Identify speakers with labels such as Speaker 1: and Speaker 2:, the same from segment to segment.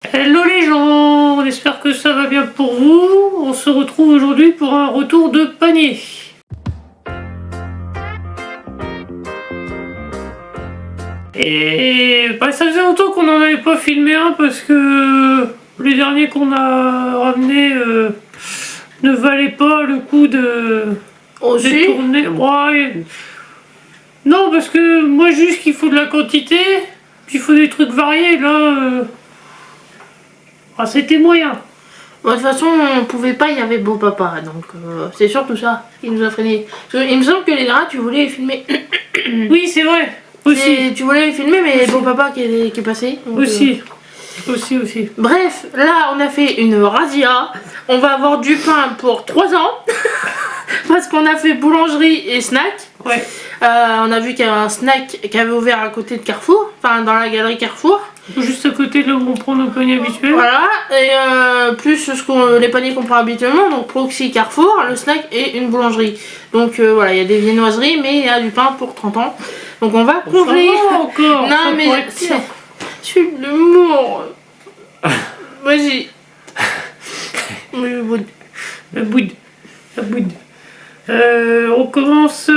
Speaker 1: Hello les gens, on espère que ça va bien pour vous. On se retrouve aujourd'hui pour un retour de panier. Et bah, ça faisait longtemps qu'on n'en avait pas filmé un parce que les derniers qu'on a ramenés ne valaient pas le coup de tourner. Ouais. Non, parce que moi juste qu'il faut de la quantité, puis il faut des trucs variés là. C'était moyen.
Speaker 2: Bon, de toute façon, on pouvait pas, il y avait beau papa, donc c'est surtout ça qui nous a freiné. Il me semble que les draps, tu voulais les filmer.
Speaker 1: Oui, c'est vrai. Aussi.
Speaker 2: Tu voulais les filmer, mais beau papa qui est passé. Donc,
Speaker 1: aussi. Aussi.
Speaker 2: Bref, là, on a fait une razzia. On va avoir du pain pour 3 ans. Parce qu'on a fait boulangerie et snack.
Speaker 1: Ouais.
Speaker 2: On a vu qu'il y avait un snack qui avait ouvert à côté de Carrefour, enfin dans la galerie Carrefour.
Speaker 1: Juste à côté de là où on prend nos paniers habituels.
Speaker 2: Voilà, et plus les paniers qu'on prend habituellement, donc Proxy, Carrefour, le snack et une boulangerie. Donc voilà, il y a des viennoiseries, mais il y a du pain pour 30 ans. Donc on va congeler.
Speaker 1: Encore.
Speaker 2: Non mais c'est de l'humour. Vas-y.
Speaker 1: La boude. On commence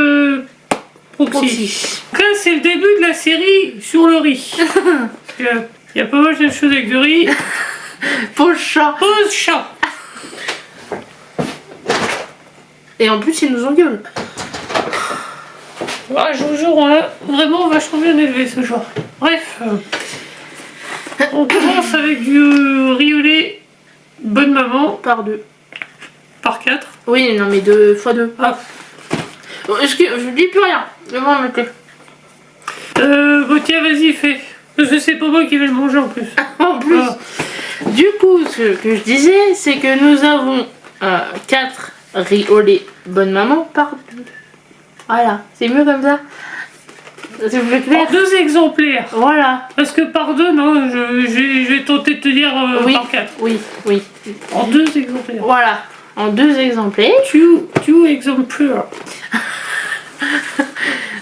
Speaker 1: Proxy. Donc là, c'est le début de la série sur le riz. Il y a pas mal de choses avec le riz.
Speaker 2: Pauvre chat. Et en plus, il nous engueule.
Speaker 1: Ouais, je vous jure, on a vraiment vachement bien élevé ce genre. Bref, on commence avec du riz au lait bonne maman.
Speaker 2: Par 2.
Speaker 1: Par 4.
Speaker 2: Oui, non mais 2 x 2.
Speaker 1: Ah.
Speaker 2: Je dis plus rien. Je vais m'en mettre.
Speaker 1: Bon tiens, vas-y, fais. Parce que c'est pas moi qui vais le manger en plus.
Speaker 2: En plus. Ah. Du coup, ce que je disais, c'est que nous avons 4 riz au lait bonne maman par 2. Voilà, c'est mieux comme ça. C'est plus clair.
Speaker 1: En 2 exemplaires.
Speaker 2: Voilà.
Speaker 1: Parce que par 2, non, je vais tenter de te dire
Speaker 2: oui,
Speaker 1: par 4.
Speaker 2: Oui.
Speaker 1: En 2 exemplaires.
Speaker 2: Voilà, en 2 exemplaires.
Speaker 1: Two exemplaires.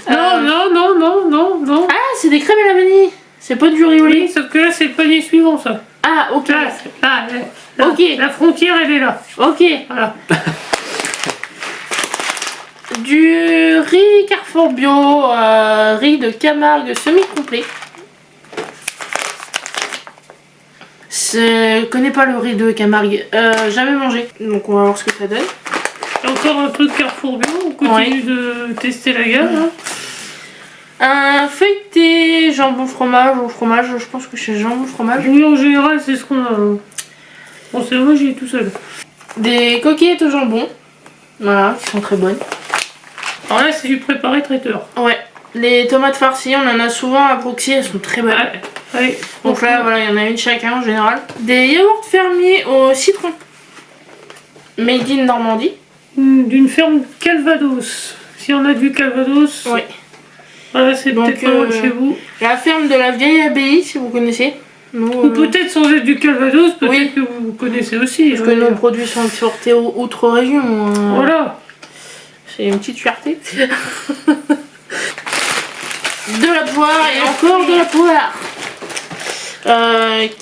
Speaker 1: Non.
Speaker 2: Ah, c'est des crèmes à la vanille. C'est pas du riz au lait.
Speaker 1: Oui, sauf que là, c'est le panier suivant, ça.
Speaker 2: Ah, ok.
Speaker 1: Là,
Speaker 2: ok.
Speaker 1: La frontière, elle est là.
Speaker 2: Ok.
Speaker 1: Voilà.
Speaker 2: Du riz Carrefour Bio, riz de Camargue semi-complet. Je connais pas le riz de Camargue, jamais mangé, donc on va voir ce que ça donne.
Speaker 1: Encore un peu de Carrefour Bio, on continue de tester la gamme.
Speaker 2: Un feuilleté jambon fromage ou fromage, je pense que c'est jambon fromage.
Speaker 1: Oui, en général, c'est ce qu'on a. Bon, c'est moi, j'y ai tout seul.
Speaker 2: Des coquillettes au jambon, voilà, qui sont très bonnes.
Speaker 1: Alors là, c'est du préparé traiteur.
Speaker 2: Ouais, les tomates farcies, on en a souvent à Proxy, elles sont très bonnes.
Speaker 1: Ouais.
Speaker 2: Donc là, voilà, il y en a une chacun en général. Des yaourts fermiers au citron. Made in Normandie.
Speaker 1: D'une ferme Calvados. Si on a du Calvados.
Speaker 2: Oui.
Speaker 1: Voilà, c'est peut-être pas loin de chez vous.
Speaker 2: La ferme de la vieille abbaye, si vous connaissez. Nous,
Speaker 1: ou peut-être sans être du Calvados, peut-être que vous connaissez aussi.
Speaker 2: Parce que nos produits sont exportés outre région.
Speaker 1: Voilà.
Speaker 2: C'est une petite fierté. De la poire et encore de la poire.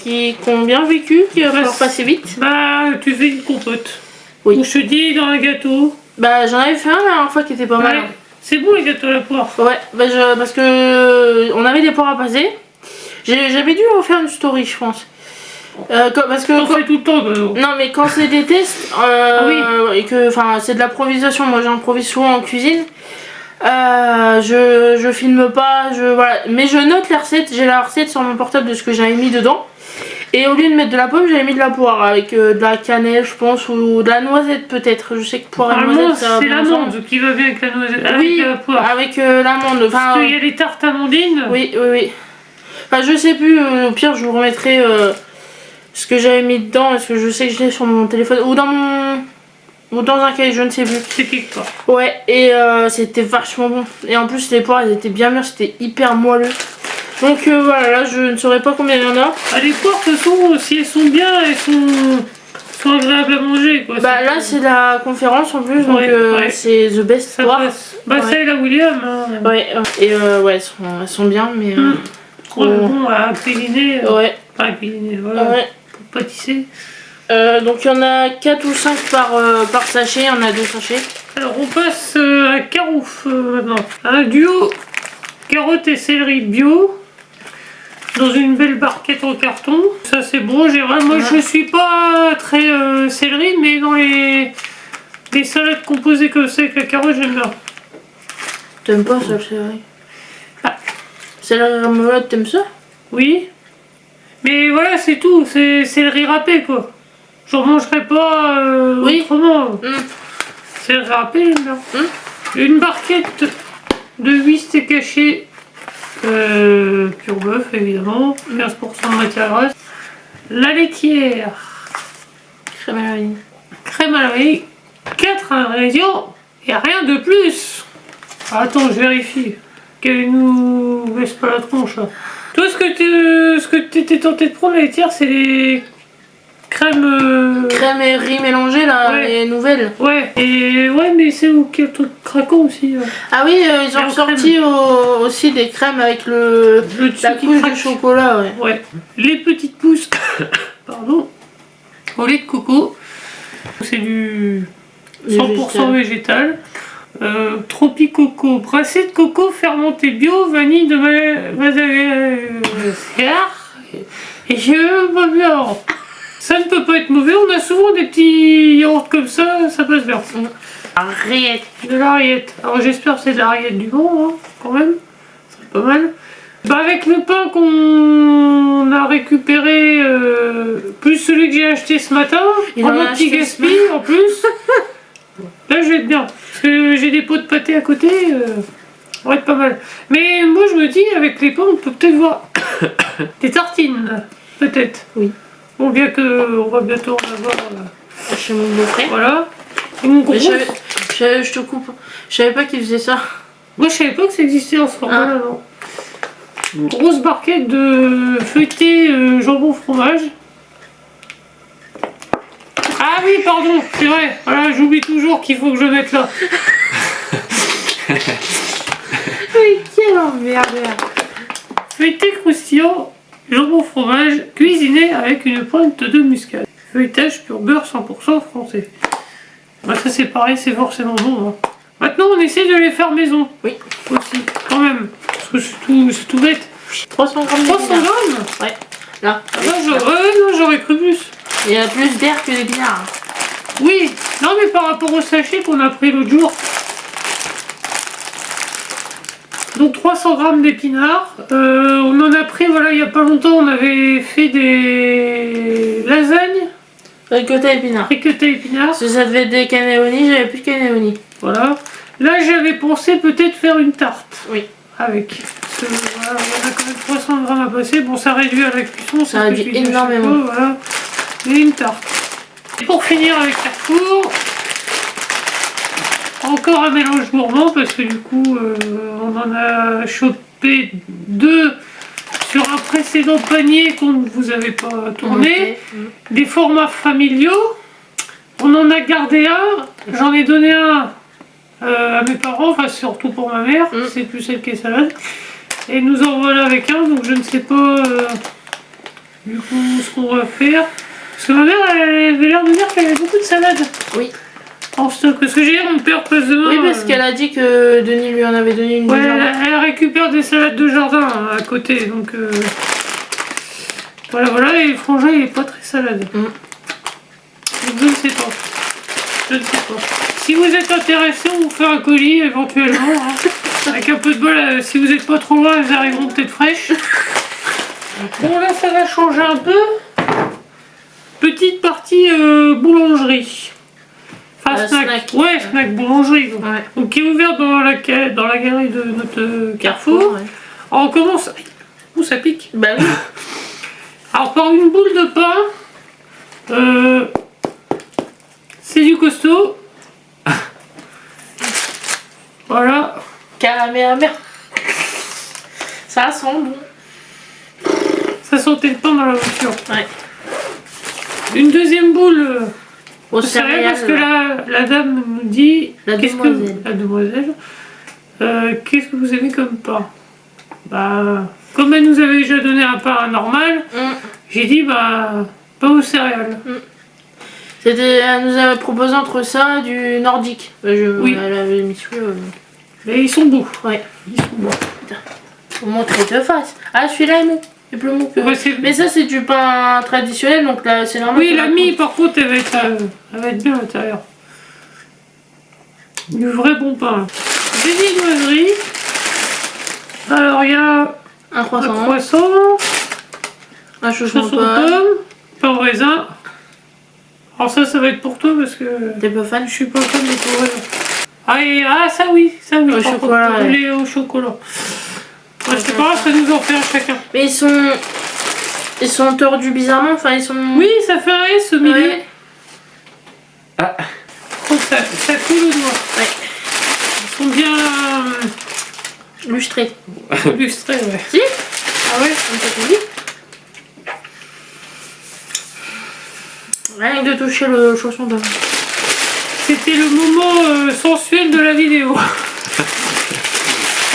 Speaker 2: Qui ont bien vécu, qui va falloir passer vite.
Speaker 1: Bah, tu fais une compote.
Speaker 2: Oui.
Speaker 1: Ou je te dis dans un gâteau.
Speaker 2: Bah, j'en avais fait un la dernière fois qui était pas mal.
Speaker 1: C'est bon les gâteaux à la poire.
Speaker 2: Ouais, bah parce que on avait des poires à passer. J'avais dû en faire une story, je pense. Parce que
Speaker 1: on fait tout le temps.
Speaker 2: Non, mais quand c'est des tests et que c'est de l'improvisation, moi j'improvise souvent en cuisine. Je filme pas, voilà, mais je note les recettes. J'ai la recette sur mon portable de ce que j'avais mis dedans. Et au lieu de mettre de la pomme, j'avais mis de la poire avec de la cannelle, je pense, ou de la noisette peut-être. Je sais que poire et noisette, ça
Speaker 1: c'est l'amande qui va bien avec la noisette.
Speaker 2: Oui,
Speaker 1: avec la poire.
Speaker 2: Avec l'amande.
Speaker 1: Parce qu'il y a les tartes amandines.
Speaker 2: Oui. Enfin, je sais plus. Au pire, je vous remettrai ce que j'avais mis dedans. Parce que je sais que je l'ai sur mon téléphone ou dans un cahier, je ne sais plus.
Speaker 1: C'est quelque part.
Speaker 2: Ouais, et c'était vachement bon. Et en plus, les poires, elles étaient bien mûres, c'était hyper moelleux. Donc voilà, là, je ne saurais pas combien il y en a.
Speaker 1: Les poires, de toute façon, si elles sont bien, elles sont agréables à manger. Quoi.
Speaker 2: Bah là, c'est la conférence en plus, donc c'est The Best Poire.
Speaker 1: Bah ça et la William.
Speaker 2: Ouais, et ouais, elles sont bien, mais...
Speaker 1: Bon à cuisiner.
Speaker 2: Ouais.
Speaker 1: Ah, et puis voilà,
Speaker 2: Ouais.
Speaker 1: pour pâtisser.
Speaker 2: Donc il y en a 4 ou 5 par sachet, il y en a 2 sachets.
Speaker 1: Alors on passe à Carouf maintenant. Un duo carottes et céleri bio dans une belle barquette en carton. Ça c'est bon, moi je suis pas très céleri, mais dans les salades composées comme ça avec la carotte j'aime bien.
Speaker 2: T'aimes pas ça le céleri? Céleri remoulade, t'aimes ça?
Speaker 1: Oui, mais voilà c'est tout, c'est céleri râpé quoi. J'en mangerai pas autrement. Céleri râpé j'aime bien. Une barquette de 8 steaks hachés pur bœuf évidemment, 15% de matière grasse. La laitière,
Speaker 2: Crème à la vanille.
Speaker 1: crème à la vanille, 4 ingrédients et rien de plus. Attends, je vérifie qu'elle nous baisse pas la tronche là. Toi ce que tu étais tenté de prendre la laitière c'est les crèmes...
Speaker 2: Crème et riz mélangées là,
Speaker 1: Ouais.
Speaker 2: les nouvelles.
Speaker 1: Ouais, et ouais mais c'est où qu'il y a le truc craquant aussi.
Speaker 2: Ah oui, ils ont
Speaker 1: Et en
Speaker 2: sorti aussi des crèmes avec
Speaker 1: Le
Speaker 2: la
Speaker 1: dessus qui
Speaker 2: couche de
Speaker 1: craque.
Speaker 2: chocolat, ouais.
Speaker 1: Ouais, les petites pousses, pardon, au lait de coco. C'est du 100% végétal. Tropicoco, brassée de coco fermenté bio, vanille de Madagascar. Et je pas bien. Ça ne peut pas être mauvais, on a souvent des petits yaourts comme ça passe bien.
Speaker 2: Arrête.
Speaker 1: De la rillette. Alors j'espère que c'est de la rillette du bon, hein, quand même. C'est pas mal. Bah avec le pain qu'on a récupéré, plus celui que j'ai acheté ce matin,
Speaker 2: Il
Speaker 1: en
Speaker 2: en a
Speaker 1: mode petit
Speaker 2: acheté
Speaker 1: gaspille en plus. Là je vais être bien. Parce que j'ai des pots de pâté à côté, ça va être pas mal. Mais moi je me dis, avec les pains, on peut peut-être voir des tartines. Peut-être.
Speaker 2: Oui.
Speaker 1: Bon, bien que on va bientôt en avoir.
Speaker 2: Chez mon beau-frère.
Speaker 1: Voilà. Et mon gros.
Speaker 2: Mais je te coupe. Je savais pas qu'il faisait ça.
Speaker 1: Moi je savais pas que ça existait en ce format-là, non. Une grosse barquette de feuilleté jambon fromage. Ah oui, pardon, c'est vrai. Voilà, j'oublie toujours qu'il faut que je mette là.
Speaker 2: Mais quel emmerdeur.
Speaker 1: Feuilleté croustillant, jambon fromage, cuisiné avec une pointe de muscade. Feuilletage pur beurre 100% français. Bah ça c'est pareil, c'est forcément bon. Hein. Maintenant on essaie de les faire maison.
Speaker 2: Oui.
Speaker 1: Aussi, quand même. Parce que c'est tout bête.
Speaker 2: 300 grammes.
Speaker 1: 300 grammes.
Speaker 2: Ouais. Là.
Speaker 1: Ah bah, non, j'aurais cru plus.
Speaker 2: Il y a plus d'air que d'épinards.
Speaker 1: Oui, non mais par rapport au sachet qu'on a pris l'autre jour. Donc 300 grammes d'épinards. On en a pris, voilà, il y a pas longtemps, on avait fait des lasagnes.
Speaker 2: Ricotta épinards.
Speaker 1: Ricotta épinards.
Speaker 2: Parce que ça devait être des cannelloni, j'avais plus de cannelloni.
Speaker 1: Voilà. Là j'avais pensé peut-être faire une tarte.
Speaker 2: Oui.
Speaker 1: Avec. Parce que, voilà, il y en a quand même 300 grammes à passer. Bon, ça réduit à la cuisson.
Speaker 2: Ça réduit
Speaker 1: fait du
Speaker 2: énormément.
Speaker 1: chapeau, voilà. Et une tarte. Et pour finir avec Carrefour, encore un mélange gourmand parce que du coup, on en a chopé 2 sur un précédent panier qu'on ne vous avait pas tourné. Des formats familiaux. On en a gardé un. J'en ai donné un à mes parents, enfin surtout pour ma mère, c'est plus celle qui est salade. Et nous en voilà avec un, donc je ne sais pas du coup ce qu'on va faire. Parce que ma mère elle avait l'air de dire qu'elle avait beaucoup de salade.
Speaker 2: Oui.
Speaker 1: En stock. Parce que j'ai mon père passe demain.
Speaker 2: Oui, parce qu'elle a dit que Denis lui en avait donné une.
Speaker 1: Ouais, elle récupère des salades de jardin hein, à côté, donc voilà, et Frangin il est pas très salade. Donc je ne sais pas. Je ne sais pas. Si vous êtes intéressé, on vous fait un colis éventuellement. Hein. Avec un peu de bol, si vous n'êtes pas trop loin, elles arriveront peut-être fraîches. Bon là ça va changer un peu. Petite partie boulangerie. Enfin snack. Ouais, snack boulangerie. Donc.
Speaker 2: Ouais.
Speaker 1: Donc qui est ouvert dans la galerie de notre Carrefour.
Speaker 2: Ouais.
Speaker 1: Alors on commence. Ouh ça pique.
Speaker 2: Bah oui.
Speaker 1: Alors par une boule de pain. C'est du costaud. Voilà.
Speaker 2: Kamehameha. Ça sent bon.
Speaker 1: Ça sentait le pain dans la voiture.
Speaker 2: Ouais.
Speaker 1: Une deuxième boule
Speaker 2: Au
Speaker 1: de céréales
Speaker 2: céréales.
Speaker 1: parce que la dame nous dit...
Speaker 2: La demoiselle.
Speaker 1: La demoiselle. Qu'est-ce que vous aimez comme pain? Bah, comme elle nous avait déjà donné un pain normal, J'ai dit, bah, pas aux céréales.
Speaker 2: Elle nous a proposé entre ça et du nordique.
Speaker 1: Oui.
Speaker 2: Elle avait mis celui-là.
Speaker 1: Mais ils sont beaux.
Speaker 2: Ouais.
Speaker 1: Ils sont beaux.
Speaker 2: Faut montrer de face. Ah, celui-là est mou. Il est plus mou que.
Speaker 1: Ouais,
Speaker 2: mais ça, c'est du pain traditionnel, donc là, c'est normal.
Speaker 1: Oui, la mie, par contre, elle va être bien à l'intérieur. Du vrai bon pain. Des viennoiseries. Alors, il y a
Speaker 2: un croissant. Un chausson de pomme.
Speaker 1: Pain au raisin. Alors ça va être pour toi parce que...
Speaker 2: T'es pas fan?
Speaker 1: Je suis pas fan des pains au raisin. Ah, ça oui.
Speaker 2: Au chocolat.
Speaker 1: Contre, ouais. Au chocolat. Ouais, c'est pas grave, ça nous en fait un chacun.
Speaker 2: Mais ils sont tordus bizarrement, enfin ils sont...
Speaker 1: Oui, ça fait un S au milieu.
Speaker 2: Ouais.
Speaker 1: Ah. Donc ça coule au doigt.
Speaker 2: Ouais.
Speaker 1: Ils sont bien...
Speaker 2: lustrés.
Speaker 1: Lustrés, ouais.
Speaker 2: Si?
Speaker 1: Ah ouais?
Speaker 2: Comme ça qu'on dit. Rien que de toucher le chausson d'homme.
Speaker 1: C'était le moment sensuel de la vidéo. On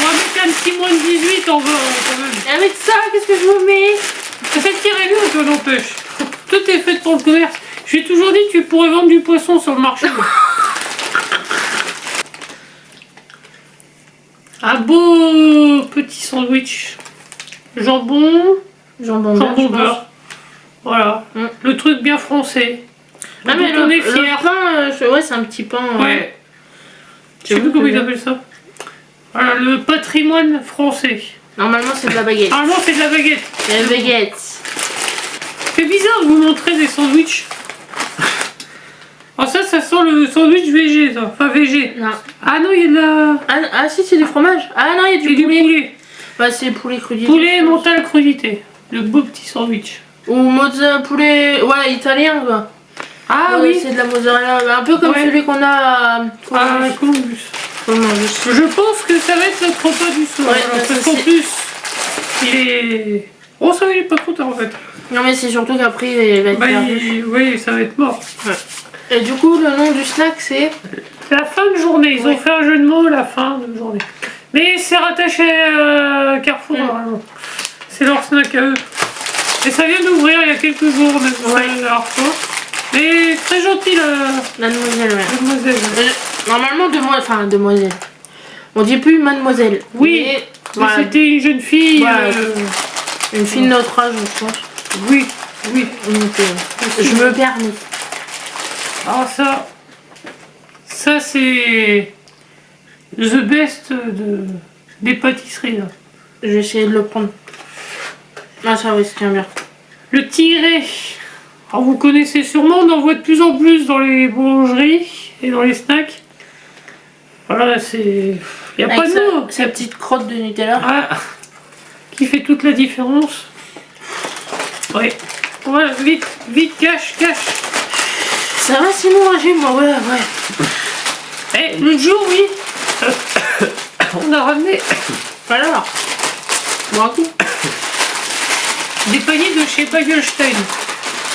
Speaker 1: va mettre un petit moins de 18 en bas quand même.
Speaker 2: Et avec ça, qu'est-ce que je vous mets?
Speaker 1: Ça tirait bien, toi, n'empêche. Tout est fait pour le commerce. J'ai toujours dit que tu pourrais vendre du poisson sur le marché. Un beau petit sandwich. Jambon beurre. Voilà. Le truc bien français.
Speaker 2: Ah, mais
Speaker 1: on est fiers.
Speaker 2: Le pain, ouais, c'est un petit pain.
Speaker 1: Ouais. Je sais plus comment ils appellent ça. Voilà, le patrimoine français.
Speaker 2: Normalement, c'est de la baguette.
Speaker 1: Normalement, c'est de la baguette.
Speaker 2: C'est la baguette.
Speaker 1: C'est bizarre de vous montrer des sandwichs. Oh, ça sent le sandwich végé, ça. Enfin, végé.
Speaker 2: Non.
Speaker 1: Ah non, il y a de la...
Speaker 2: Ah si, c'est du fromage. Ah non, il y a du poulet. Bah, c'est poulet crudité.
Speaker 1: Poulet mental crudité. Le beau petit sandwich.
Speaker 2: Ou mozzarella poulet... Ouais, italien, quoi.
Speaker 1: Ah
Speaker 2: ouais,
Speaker 1: oui.
Speaker 2: C'est de la mozzarella. Un peu comme celui qu'on a...
Speaker 1: Columbus. Je pense que ça va être notre repas du soir.
Speaker 2: Ouais,
Speaker 1: parce qu'en plus, il est... Oh, ça, il est pas trop tard, en fait.
Speaker 2: Non, mais c'est surtout qu'après, il va être perdu.
Speaker 1: Oui, ça va être mort.
Speaker 2: Ouais. Et du coup, le nom du snack, c'est...
Speaker 1: La fin de journée. Ils ont fait un jeu de mots, la fin de journée. Mais c'est rattaché à Carrefour, vraiment. C'est leur snack à eux. Et ça vient d'ouvrir il y a quelques jours, même la dernière fois. Mais très gentil,
Speaker 2: la demoiselle, ouais.
Speaker 1: Mademoiselle.
Speaker 2: Normalement, demoiselle. On dit plus mademoiselle.
Speaker 1: Oui, mais c'était une jeune fille.
Speaker 2: Voilà. Une fille de notre âge, je pense.
Speaker 1: Oui.
Speaker 2: Donc, je me permets.
Speaker 1: Alors ça c'est the best des pâtisseries là.
Speaker 2: Je vais essayer de le prendre. Ah ça oui, c'est bien.
Speaker 1: Le tiré. Alors vous connaissez sûrement, on en voit de plus en plus dans les boulangeries et dans les snacks. Voilà, c'est... Il n'y a pas de mots.
Speaker 2: Sa petite crotte de Nutella.
Speaker 1: Ah, qui fait toute la différence. Ouais. Voilà, vite, cache.
Speaker 2: Ça va Simon, j'ai moi, ouais.
Speaker 1: Eh, l'autre jour, oui. On a ramené...
Speaker 2: Alors, bon coup.
Speaker 1: Des paniers de chez Bagelstein.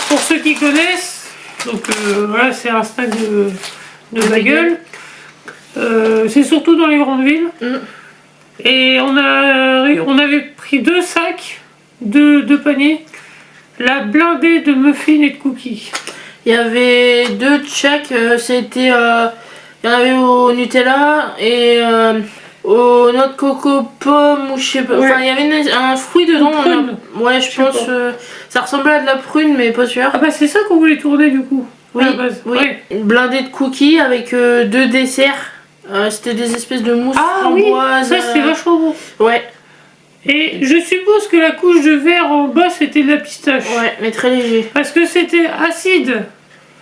Speaker 1: Pour ceux qui connaissent, donc voilà, c'est un snack de bagel. C'est surtout dans les grandes villes. Et on avait pris 2 sacs, 2 paniers, la blindée de muffins et de cookies.
Speaker 2: Il y avait 2 de chaque, c'était... il y en avait au Nutella et aux noix de coco pomme ou je sais pas. Ouais. Enfin, il y avait un fruit dedans. Ouais, je pense. Ça ressemblait à de la prune, mais pas sûr.
Speaker 1: Ah bah c'est ça qu'on voulait tourner du coup.
Speaker 2: Oui,
Speaker 1: à la base.
Speaker 2: Oui. Ouais. Blindé de cookies avec 2 desserts. C'était des espèces de mousse framboise.
Speaker 1: Oui, ça c'est vachement bon.
Speaker 2: Ouais.
Speaker 1: Et je suppose que la couche de verre en bas c'était de la pistache.
Speaker 2: Ouais, mais très léger.
Speaker 1: Parce que c'était acide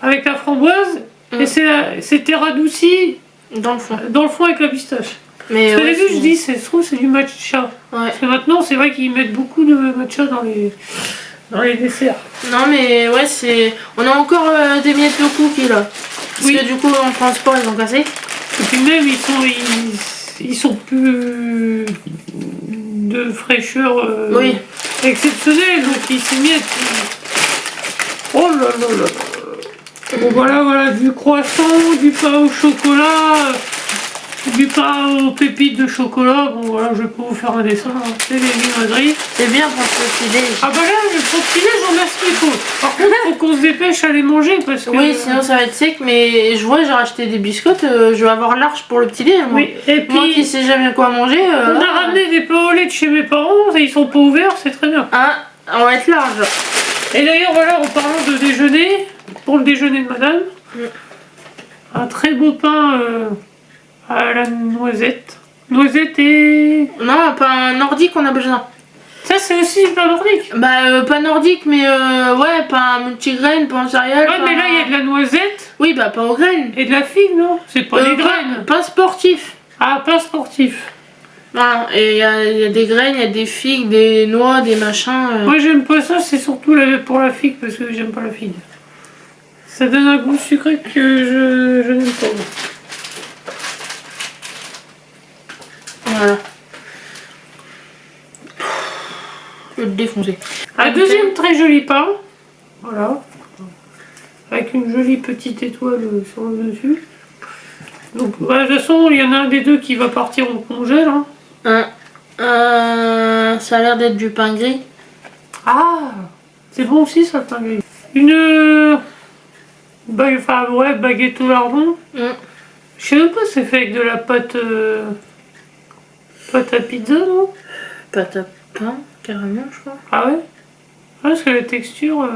Speaker 1: avec la framboise et c'était radouci
Speaker 2: dans le fond.
Speaker 1: Dans le fond avec la pistache.
Speaker 2: Mais
Speaker 1: parce qu'au début je dis, je trouve c'est du matcha. Ouais. Parce que maintenant c'est vrai qu'ils mettent beaucoup de matcha dans les desserts.
Speaker 2: Non mais ouais, c'est... On a encore des miettes de cookies là. Parce que du coup en transport ils ont cassé.
Speaker 1: Et puis même ils sont plus de fraîcheur exceptionnelle, donc ils s'émiettent. Oh là là là. Bon voilà, du croissant, du pain au chocolat. Du pain aux pépites de chocolat. Bon voilà, je vais pas vous faire un dessin. Hein. C'est les viennoiseries.
Speaker 2: C'est bien pour le petit-déj.
Speaker 1: Ah bah là, pour le petit-déj, on a ce qu'il faut. Par contre, faut qu'on se dépêche à les manger parce que...
Speaker 2: Oui, sinon ça va être sec, mais je vois, j'ai racheté des biscottes, je vais avoir large pour le petit-déj.
Speaker 1: Oui, et puis...
Speaker 2: Moi qui sais jamais quoi manger...
Speaker 1: on a ramené des pains au lait de chez mes parents, et ils sont pas ouverts, c'est très bien.
Speaker 2: Ah, on va être large.
Speaker 1: Et d'ailleurs, voilà, en parlant de déjeuner, pour le déjeuner de madame, un très beau pain à la noisette. Noisette et...
Speaker 2: Non, pas un nordique, on a besoin.
Speaker 1: Ça, c'est aussi du pain nordique.
Speaker 2: Bah, pas nordique, mais ouais, pas un multigrain, pas en céréales.
Speaker 1: Ouais, mais là, il y a de la noisette.
Speaker 2: Oui, bah, pas aux graines.
Speaker 1: Et de la figue, non? C'est pas des graines.
Speaker 2: Pas sportif.
Speaker 1: Ah, pain sportif.
Speaker 2: Voilà, et il y a des graines, il y a des figues, des noix, des machins.
Speaker 1: Moi, j'aime pas ça, c'est surtout pour la figue, parce que j'aime pas la figue. Ça donne un goût sucré que je n'aime pas.
Speaker 2: Voilà. Je vais le défoncer.
Speaker 1: Un deuxième très joli pain. Voilà. Avec une jolie petite étoile sur le dessus. Donc, bah, de toute façon, il y en a un des deux qui va partir au congé, là.
Speaker 2: Ça a l'air d'être du pain gris.
Speaker 1: Ah, c'est bon aussi, ça, le pain gris. Baguette au lardon. Je sais même pas si c'est fait avec de la pâte à pizza, non?
Speaker 2: Pâte à pain, carrément, je crois.
Speaker 1: Ah ouais? Ah, parce que la texture...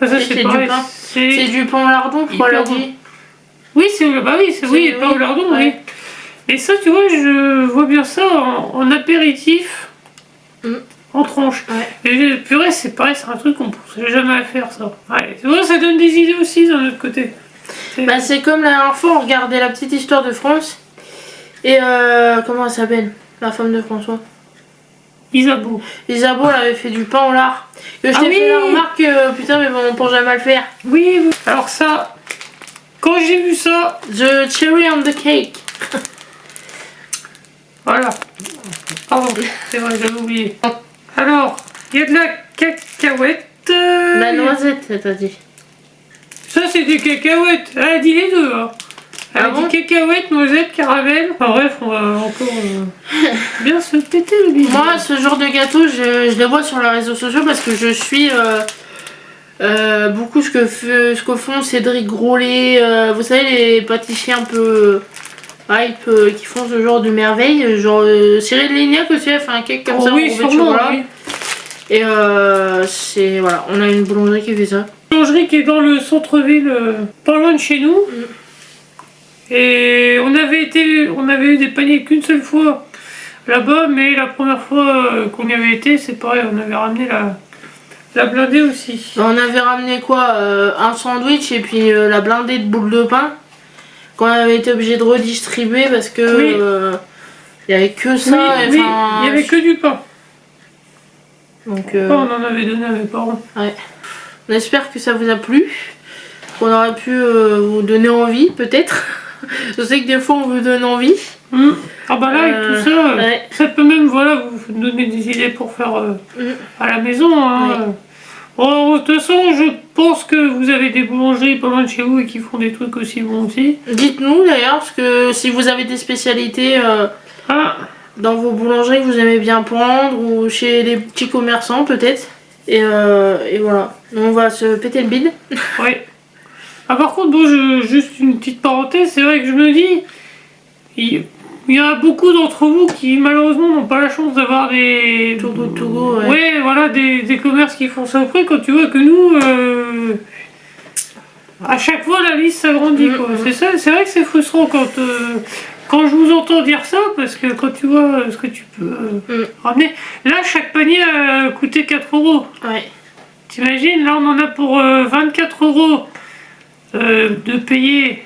Speaker 1: Ah, ça, c'est
Speaker 2: du
Speaker 1: pareil.
Speaker 2: pain. C'est du pain au lardon, je crois,
Speaker 1: hyper
Speaker 2: l'a dit.
Speaker 1: Oui, oui, pain au lardon,
Speaker 2: ouais.
Speaker 1: oui. Et ça, tu vois, je vois bien ça en apéritif, en tranche.
Speaker 2: Ouais.
Speaker 1: Et purée, c'est pareil, c'est un truc qu'on ne pensait jamais à faire, ça. Ouais, tu vois, ça donne des idées aussi d'un autre côté.
Speaker 2: Bah, c'est comme la dernière fois, on regardait la petite histoire de France. Et comment elle s'appelle? La femme de François.
Speaker 1: Isabeau.
Speaker 2: Isabeau, elle avait fait du pain au lard. Et je t'ai fait la remarque, putain, mais bon, on pense jamais à le faire.
Speaker 1: Oui, oui. Alors ça, quand j'ai vu ça...
Speaker 2: The cherry on the cake.
Speaker 1: Voilà. Pardon, c'est vrai, j'avais oublié. Alors, il y a de la cacahuète.
Speaker 2: La noisette, elle t'a dit.
Speaker 1: Ça, c'est des cacahuètes. Elle a dit les deux. Hein. Elle a dit cacahuètes, noisettes, caramel. Enfin bref, on va encore bien se péter le bide.
Speaker 2: Moi, ce genre de gâteau, je les vois sur les réseaux sociaux parce que je suis beaucoup ce que font Cédric Grolet. Vous savez, les pâtissiers un peu hype qui font ce genre de merveille. Genre Cyril Lignac aussi a fait un cake comme ça.
Speaker 1: Oui, sûrement, oui.
Speaker 2: Et c'est voilà, on a une boulangerie qui fait ça.
Speaker 1: Une boulangerie qui est dans le centre-ville, pas loin de chez nous. Et on avait eu des paniers qu'une seule fois là-bas, mais la première fois qu'on y avait été, c'est pareil, on avait ramené la blindée aussi.
Speaker 2: On avait ramené quoi, un sandwich et puis la blindée de boules de pain qu'on avait été obligé de redistribuer parce que il y avait que ça.
Speaker 1: Oui, il y avait que du pain.
Speaker 2: Donc
Speaker 1: on en avait donné à mes parents.
Speaker 2: Ouais. On espère que ça vous a plu, qu'on aurait pu vous donner envie peut-être. Je sais que des fois on vous donne envie.
Speaker 1: Ah bah là avec tout ça, ça peut même voilà vous donner des idées pour faire à la maison. Hein. Bon, de toute façon, je pense que vous avez des boulangeries pas loin de chez vous et qui font des trucs aussi bons aussi.
Speaker 2: Dites-nous d'ailleurs, parce que si vous avez des spécialités dans vos boulangeries que vous aimez bien prendre ou chez les petits commerçants peut-être. Et voilà, on va se péter le bide.
Speaker 1: Oui. Ah, par contre, bon, juste une petite parenthèse, c'est vrai que je me dis, il y en a beaucoup d'entre vous qui malheureusement n'ont pas la chance d'avoir des...
Speaker 2: To go, ouais.
Speaker 1: Ouais, voilà, des commerces qui font ça au prix, quand tu vois que nous, à chaque fois la liste s'agrandit, quoi. C'est vrai que c'est frustrant quand je vous entends dire ça, parce que quand tu vois ce que tu peux ramener... Là, chaque panier a coûté 4 €.
Speaker 2: Ouais.
Speaker 1: T'imagines, là on en a pour 24 € de payer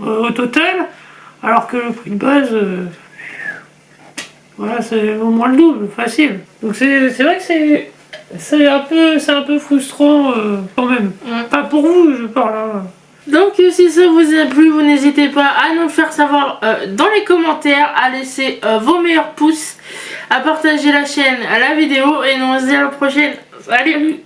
Speaker 1: au total, alors que le prix de base, voilà, c'est au moins le double, facile. Donc c'est vrai que c'est un peu frustrant quand même. Pas pour vous, je parle. Hein.
Speaker 2: Donc si ça vous a plu, vous n'hésitez pas à nous le faire savoir dans les commentaires, à laisser vos meilleurs pouces, à partager la chaîne, la vidéo, et nous on se dit à la prochaine. Salut.